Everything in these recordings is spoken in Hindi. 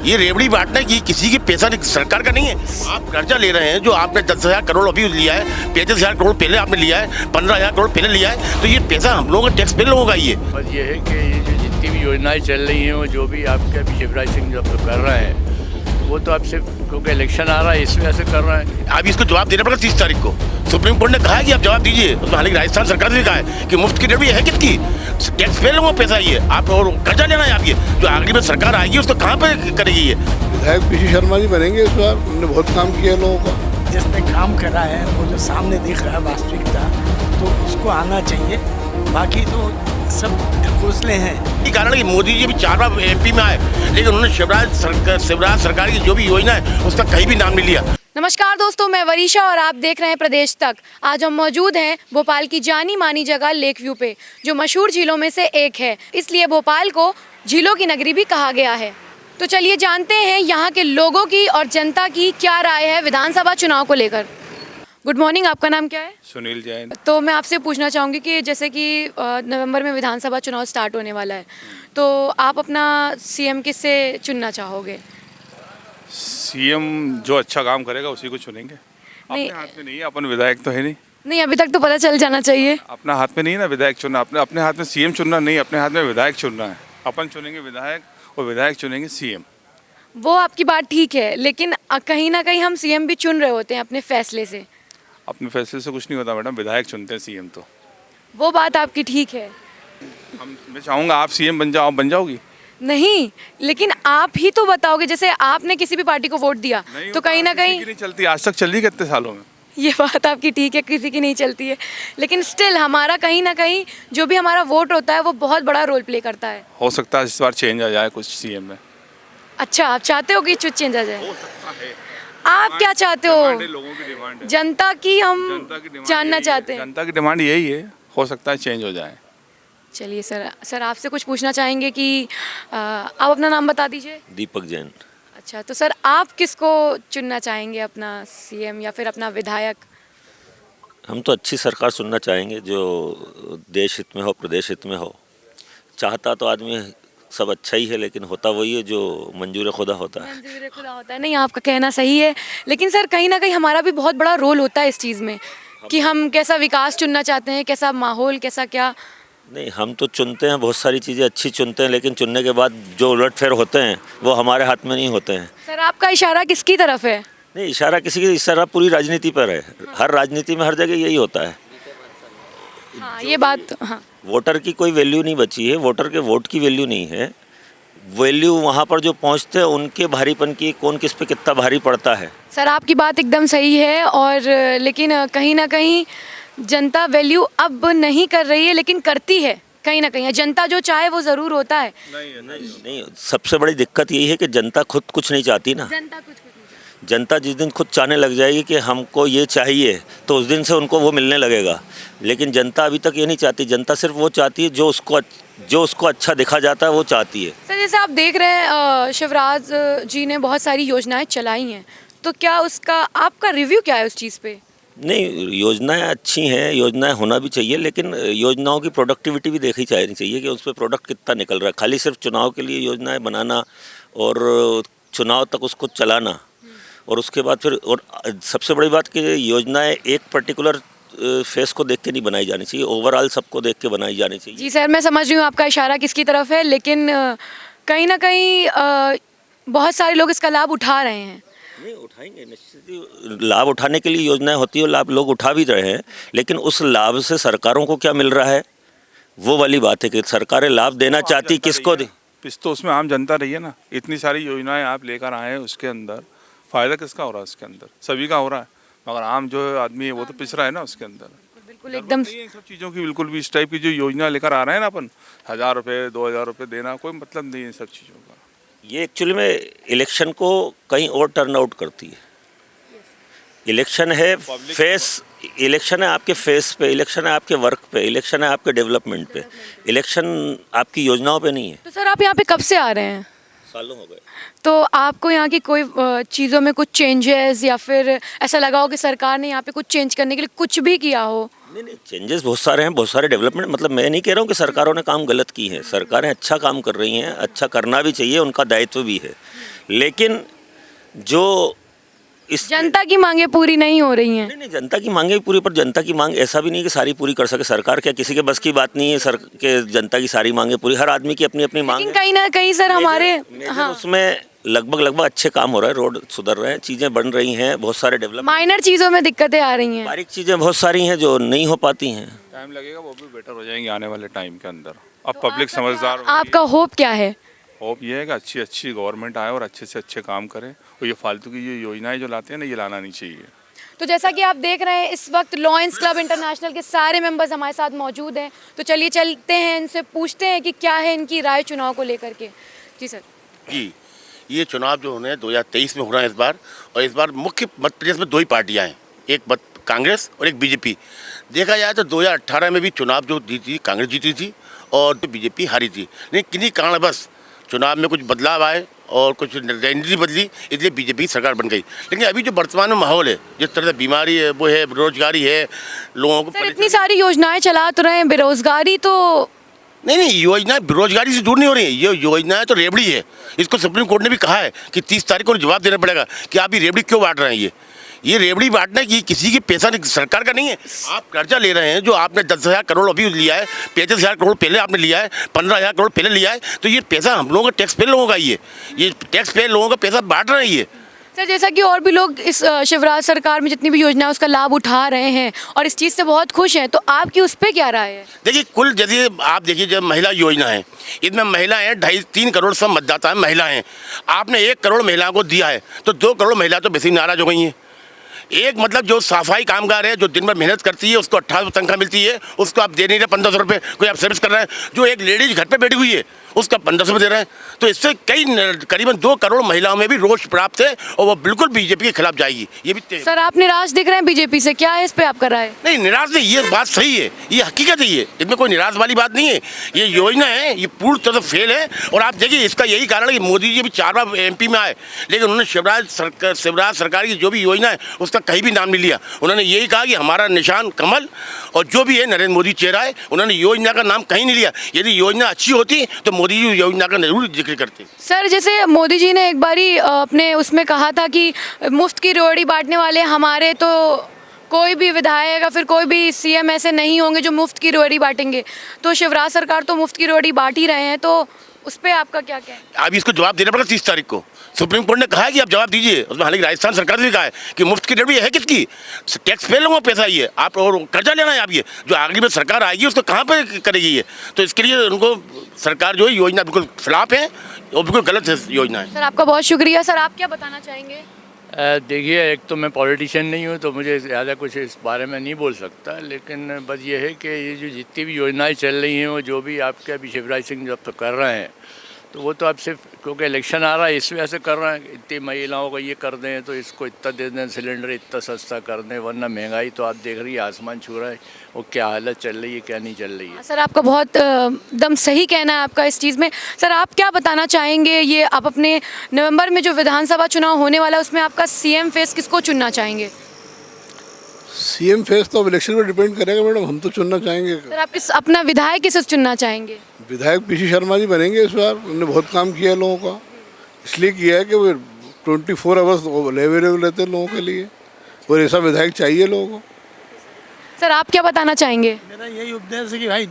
ये रेवड़ी बांटना कि किसी की पैसा सरकार का नहीं है। आप कर्जा ले रहे हैं, जो आपने 10,000 करोड़ अभी लिया है, 35,000 करोड़ पहले आपने लिया है, 15,000 करोड़ पहले लिया है, तो ये पैसा हम लोगों का टैक्स पे लोगों का ही है। बस ये है कि ये जो जितनी भी योजनाएं चल रही हैं, वो जो भी आपके अभी शिवराज सिंह जो कर रहे हैं, वो तो अब सिर्फ क्योंकि इलेक्शन आ रहा है इस वजह से कर रहे हैं। अब इसको जवाब देना पड़ेगा 30 तारीख को। सुप्रीम कोर्ट ने कहा है कि आप जवाब दीजिए। उसमें हालांकि राजस्थान सरकार ने कहा है कि मुफ्त की रेवड़ी है किसकी, टैक्स पे लोगों को पैसा ही है। आप और कर्जा लेना है, आप ये जो आखिरी में सरकार आएगी उसको कहाँ पे करेगी ये। विधायक पीसी शर्मा जी बनेंगे इस बार, उन्होंने बहुत काम किया लोगों का। जिसने काम करा है वो जो सामने दिख रहा है वास्तविकता, तो उसको आना चाहिए। बाकी तो सब घोषले हैं। ये कारण है कि मोदी जी भी 4 बार एमपी में आए, लेकिन उन्होंने शिवराज सरकार की जो भी योजना है उसका कहीं भी नाम नहीं लिया। नमस्कार दोस्तों, मैं वरीशा और आप देख रहे हैं प्रदेश तक। आज हम मौजूद हैं भोपाल की जानी मानी जगह लेक व्यू पे, जो मशहूर झीलों में से एक है। इसलिए भोपाल को झीलों की नगरी भी कहा गया है। तो चलिए जानते हैं यहाँ के लोगों की और जनता की क्या राय है विधानसभा चुनाव को लेकर। गुड मॉर्निंग, आपका नाम क्या है? सुनील जैन। तो मैं आपसे पूछना चाहूँगी कि जैसे कि नवंबर में विधानसभा चुनाव स्टार्ट होने वाला है, तो आप अपना सीएम किससे चुनना चाहोगे? सीएम जो अच्छा काम करेगा उसी को चुनेंगे। अपने हाथ में नहीं है, अपन विधायक तो है नहीं। नहीं, अभी तक तो पता चल जाना चाहिए। अपना हाथ में नहीं है ना विधायक चुनना, अपने हाथ में सीएम चुनना नहीं, अपने हाथ में विधायक चुनना है। अपन चुनेंगे विधायक और विधायक चुनेंगे सीएम। वो आपकी बात ठीक है, लेकिन कहीं ना कहीं हम सीएम भी चुन रहे होते हैं अपने फैसले से। अपने फैसले से कुछ नहीं होता मैडम, विधायक चुनते हैं सीएम तो। वो बात आपकी ठीक है। मैं चाहूँगा आप सीएम बन जाओ, आप बन जाओगी? नहीं, लेकिन आप ही तो बताओगे। जैसे आपने किसी भी पार्टी को वोट दिया तो कहीं ना कहीं नहीं चलती, आज तक चली कितने सालों में। ये बात आपकी ठीक है, किसी की नहीं चलती है, लेकिन स्टिल हमारा कहीं ना कहीं जो भी हमारा वोट होता है वो बहुत बड़ा रोल प्ले करता है। हो सकता है इस बार चेंज आ जाए कुछ सीएम में। अच्छा, आप चाहते हो कि कुछ चेंज आ जाए? आप क्या चाहते हो? लोगों की डिमांड है, जनता की हम जानना चाहते हैं। जनता की डिमांड यही है, हो सकता है चेंज हो जाए। चलिए सर आपसे कुछ पूछना चाहेंगे कि आप अपना नाम बता दीजिए। दीपक जैन। अच्छा, तो सर आप किसको चुनना चाहेंगे, अपना सीएम या फिर अपना विधायक? हम तो अच्छी सरकार चुनना चाहेंगे जो देश हित में हो, प्रदेश हित में हो। चाहता तो आदमी सब अच्छा ही है, लेकिन होता वही है जो मंजूर खुदा होता है। मंजूर खुदा होता है। नहीं, आपका कहना सही है, लेकिन सर कहीं ना कहीं हमारा भी बहुत बड़ा रोल होता है इस चीज़ में कि हम कैसा विकास चुनना चाहते हैं, कैसा माहौल, कैसा क्या। नहीं, हम तो चुनते हैं, बहुत सारी चीज़ें अच्छी चुनते हैं, लेकिन चुनने के बाद जो उलटफेर होते हैं वो हमारे हाथ में नहीं होते हैं। सर आपका इशारा किसकी तरफ है? नहीं, इशारा किसी की, इशारा पूरी राजनीति पर है। हर राजनीति में हर जगह यही होता है। हाँ, ये बात। हाँ, वोटर की कोई वैल्यू नहीं बची है, वोटर के वोट की वैल्यू नहीं है। वैल्यू वहाँ पर जो पहुँचते हैं उनके भारीपन की, कौन किस पे कितना भारी पड़ता है। सर आपकी बात एकदम सही है, और लेकिन कहीं ना कहीं जनता वैल्यू अब नहीं कर रही है, लेकिन करती है कहीं ना कहीं। जनता जो चाहे वो ज़रूर होता है। नहीं, सबसे बड़ी दिक्कत यही है कि जनता खुद कुछ नहीं चाहती ना। जनता जिस दिन खुद चाहने लग जाएगी कि हमको ये चाहिए, तो उस दिन से उनको वो मिलने लगेगा। लेकिन जनता अभी तक ये नहीं चाहती। जनता सिर्फ वो चाहती है जो उसको अच्छा दिखा जाता है, वो चाहती है। सर जैसे आप देख रहे हैं शिवराज जी ने बहुत सारी योजनाएं चलाई हैं, तो क्या उसका आपका रिव्यू क्या है उस चीज़ पे? नहीं, योजनाएं अच्छी हैं, योजनाएं होना भी चाहिए, लेकिन योजनाओं की प्रोडक्टिविटी भी देखी जानी चाहिए कि उस पर प्रोडक्ट कितना निकल रहा है। खाली सिर्फ चुनाव के लिए योजनाएं बनाना और चुनाव तक उसको चलाना, और उसके बाद फिर, और सबसे बड़ी बात कि योजनाएं एक पर्टिकुलर फेस को देख के नहीं बनाई जानी चाहिए, ओवरऑल सबको देख के बनाई जानी चाहिए। जी सर, मैं समझ रही हूँ आपका इशारा किसकी तरफ है, लेकिन कहीं ना कहीं बहुत सारे लोग इसका लाभ उठा रहे हैं। नहीं, उठाएंगे निश्चित ही। लाभ उठाने के लिए योजनाएं होती है, लाभ लोग उठा भी रहे हैं, लेकिन उस लाभ से सरकारों को क्या मिल रहा है, वो वाली बात है कि सरकारें लाभ देना चाहती किसको दे। तो उसमें आम जनता रही है ना। इतनी सारी योजनाएं आप लेकर आए हैं, उसके अंदर फ़ायदा किसका हो रहा है? उसके अंदर सभी का हो रहा है, मगर आम जो आदमी है वो तो पिस रहा है ना उसके अंदर। बिल्कुल एकदम सब चीज़ों की बिल्कुल भी इस टाइप की जो योजना लेकर आ रहे हैं ना अपन, 1,000 रुपये 2,000 रुपये देना कोई मतलब नहीं है सब चीज़ों का। ये एक्चुअली में इलेक्शन को कहीं और टर्न आउट करती है। इलेक्शन है फेस, इलेक्शन है आपके फेस पे, इलेक्शन है आपके वर्क पे, इलेक्शन है आपके डेवलपमेंट पे, इलेक्शन आपकी योजनाओं पे नहीं है। तो सर आप यहाँ पे कब से आ रहे हैं? सालों हो गए। तो आपको यहाँ की कोई चीज़ों में कुछ चेंजेस, या फिर ऐसा लगा हो कि सरकार ने यहाँ पे कुछ चेंज करने के लिए कुछ भी किया हो? नहीं, चेंजेस बहुत सारे हैं, बहुत सारे डेवलपमेंट। मतलब मैं नहीं कह रहा हूँ कि सरकारों ने काम गलत की है, सरकारें अच्छा काम कर रही हैं, अच्छा करना भी चाहिए, उनका दायित्व भी है, लेकिन जो इस जनता की मांगे पूरी नहीं हो रही हैं। नहीं जनता की मांगे भी पूरी, पर जनता की मांग ऐसा भी नहीं कि सारी पूरी कर सके सरकार। क्या किसी के बस की बात नहीं है सर के जनता की सारी मांगे पूरी, हर आदमी की अपनी अपनी मांग लेकिन है। कहीं ना कहीं सर हमारे हाँ उसमें लगभग अच्छे काम हो रहा है, रोड सुधर रहे हैं, चीज़ें बन रही हैं, बहुत सारे डेवलप, माइनर चीज़ों में दिक्कतें आ रही हैं। बारीक चीज़ें बहुत सारी हैं जो नहीं हो पाती हैं। टाइम लगेगा, वो भी बेटर हो जाएंगी आने वाले टाइम के अंदर। अब पब्लिक समझदार हो गई आपका होप क्या है? होप ये है कि अच्छी गवर्नमेंट आए और अच्छे से अच्छे काम करे, और ये फालतू की ये योजनाएं जो लाते हैं ना, ये लाना नहीं चाहिए। तो जैसा कि आप देख रहे हैं इस वक्त लॉयंस क्लब इंटरनेशनल के सारे मेंबर्स हमारे साथ मौजूद हैं। तो चलिए चलते हैं, इनसे पूछते हैं कि क्या है इनकी राय चुनाव को लेकर के। जी सर। जी, ये चुनाव जो होने 2023 में हो रहा है इस बार, और इस बार मुख्य मध्य प्रदेश में दो ही पार्टियां हैं, एक कांग्रेस और एक बीजेपी। देखा जाए तो 2018 में भी चुनाव जो दी थी कांग्रेस जीती थी और बीजेपी हारी थी, लेकिन किन्हीं कारणवश चुनाव में कुछ बदलाव आए और कुछ रणनीति बदली, इसलिए बीजेपी की सरकार बन गई। लेकिन अभी जो वर्तमान में माहौल है, जिस तरह से बीमारी है, वो है, बेरोजगारी है, लोगों को सर इतनी सारी योजनाएं चला तो रहे हैं, बेरोजगारी तो नहीं योजनाएं बेरोजगारी से दूर नहीं हो रही है, ये योजनाएं तो रेबड़ी है। इसको सुप्रीम कोर्ट ने भी कहा है कि 30 तारीख को जवाब देना पड़ेगा कि आप ये रेबड़ी क्यों बांट रहे हैं। ये रेबड़ी बांटना कि किसी की पैसा सरकार का नहीं है। आप कर्जा ले रहे हैं, जो आपने 10,000 करोड़ अभी लिया है, 35,000 करोड़ पहले आपने लिया है, 15,000 करोड़ पहले लिया है, तो ये पैसा हम लोगों का टैक्स पे लोगों का ही है। ये टैक्स पे लोगों का पैसा बांट रहे हैं ये। सर जैसा कि और भी लोग इस शिवराज सरकार में जितनी भी योजना है उसका लाभ उठा रहे हैं और इस चीज़ से बहुत खुश हैं, तो आपकी उस पर क्या राय है? देखिए कुल जैसे आप देखिए जब महिला योजना है, इसमें महिलाएं 2.5-3 करोड़ सब मतदाता हैं महिलाएं हैं। आपने 1 करोड़ महिलाओं को दिया है, तो 2 करोड़ महिला तो वैसे ही नाराज हो गई हैं। एक मतलब जो सफाई कामगार है, जो दिन भर मेहनत करती है, उसको 1800 तनख्वाह मिलती है, उसको आप दे नहीं रहे 1500 रुपये, कोई आप सर्विस कर रहे हैं। जो एक लेडीज घर पे बैठी हुई है उसका 1500 दे रहे हैं। तो इससे कई करीबन 2 करोड़ महिलाओं में भी रोष प्राप्त है और वो बिल्कुल बीजेपी के खिलाफ जाएगी। ये भी सर आप निराश दिख रहे हैं बीजेपी से, क्या है इस पे आपका राय? नहीं निराश नहीं, ये बात सही है, ये हकीकत है, ये इसमें कोई निराश वाली बात नहीं है। ये योजना है, ये पूरी तरह से फेल है। और आप देखिए इसका यही कारण है कि मोदी जी भी 4 बार MP में आए, लेकिन उन्होंने शिवराज सरकार की जो भी योजना है उसका कहीं भी नाम नहीं लिया। उन्होंने यही कहा कि हमारा निशान कमल और जो भी है नरेंद्र मोदी चेहरा है। उन्होंने योजना का नाम कहीं नहीं लिया। यदि योजना अच्छी होती तो मोदी जी योजना का जरूर जिक्र करते। सर जैसे मोदी जी ने एक बारी अपने उसमें कहा था कि मुफ्त की रोटी बांटने वाले हमारे, तो कोई भी विधायक या फिर कोई भी CM ऐसे नहीं होंगे जो मुफ्त की रोटी बांटेंगे। तो शिवराज सरकार तो मुफ्त की रोटी बांट ही रहे हैं, तो उस पर आपका क्या कहना है? अब इसको जवाब देना पड़ेगा 30 तारीख को। सुप्रीम कोर्ट ने कहा है कि आप जवाब दीजिए। उसमें हालांकि राजस्थान सरकार ने भी कहा है कि मुफ्त की रेबड़ी है किसकी, टैक्स पे लोगों का पैसा ही है। आप और कर्जा लेना है, आप ये जो अगली बार सरकार आएगी उसको कहाँ पे करेगी ये। तो इसके लिए उनको सरकार जो है योजना बिल्कुल खिलाफ है और बिल्कुल गलत है योजना है। सर आपका बहुत शुक्रिया। सर आप क्या बताना चाहेंगे? देखिए एक तो मैं पॉलिटिशियन नहीं हूँ तो मुझे ज़्यादा कुछ इस बारे में नहीं बोल सकता, लेकिन बस ये है कि ये जो जितनी भी योजनाएं चल रही हैं वो जो भी आपके अभी शिवराज सिंह जब तो कर रहे हैं, तो वो तो आप सिर्फ क्योंकि इलेक्शन आ रहा है इस वजह से कर रहे हैं। इतनी महिलाओं को ये कर दें तो इसको इतना दे दें, सिलेंडर इतना सस्ता कर दें, वरना महंगाई तो आप देख रही है आसमान छू रहा है। वो क्या हालत चल रही है क्या नहीं चल रही है। सर आपका बहुत दम सही कहना है आपका इस चीज़ में। सर आप क्या बताना चाहेंगे, ये आप अपने नवंबर में जो विधानसभा चुनाव होने वाला है उसमें आपका CM फेस किसको चुनना चाहेंगे? CM फेस तो अब इलेक्शन पर डिपेंड करेगा मैडम, हम तो चुनना चाहेंगे। सर आप अपना विधायक किसे चुनना चाहेंगे? विधायक PC शर्मा जी बनेंगे इस बार। उन्होंने बहुत काम किया लोगों का, इसलिए किया है कि वो 24 आवर्स अवेलेबल रहते हैं लोगों के लिए, और ऐसा विधायक चाहिए लोगों को। सर आप क्या बताना चाहेंगे? मेरा यही उपदेश है कि भाई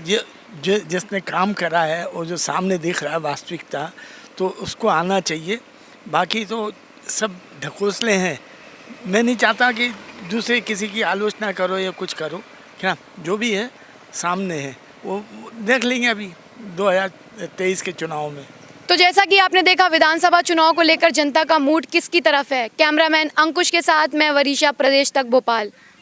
जिसने काम करा है और जो सामने दिख रहा है वास्तविकता, तो उसको आना चाहिए। बाकी तो सब ढकोसले हैं। मैं नहीं चाहता कि दूसरे किसी की आलोचना करो या कुछ करो, क्या जो भी है सामने है वो देख लेंगे अभी 2023 के चुनाव में। तो जैसा कि आपने देखा विधानसभा चुनाव को लेकर जनता का मूड किसकी तरफ है। कैमरामैन अंकुश के साथ मैं वरीशा, प्रदेश तक भोपाल।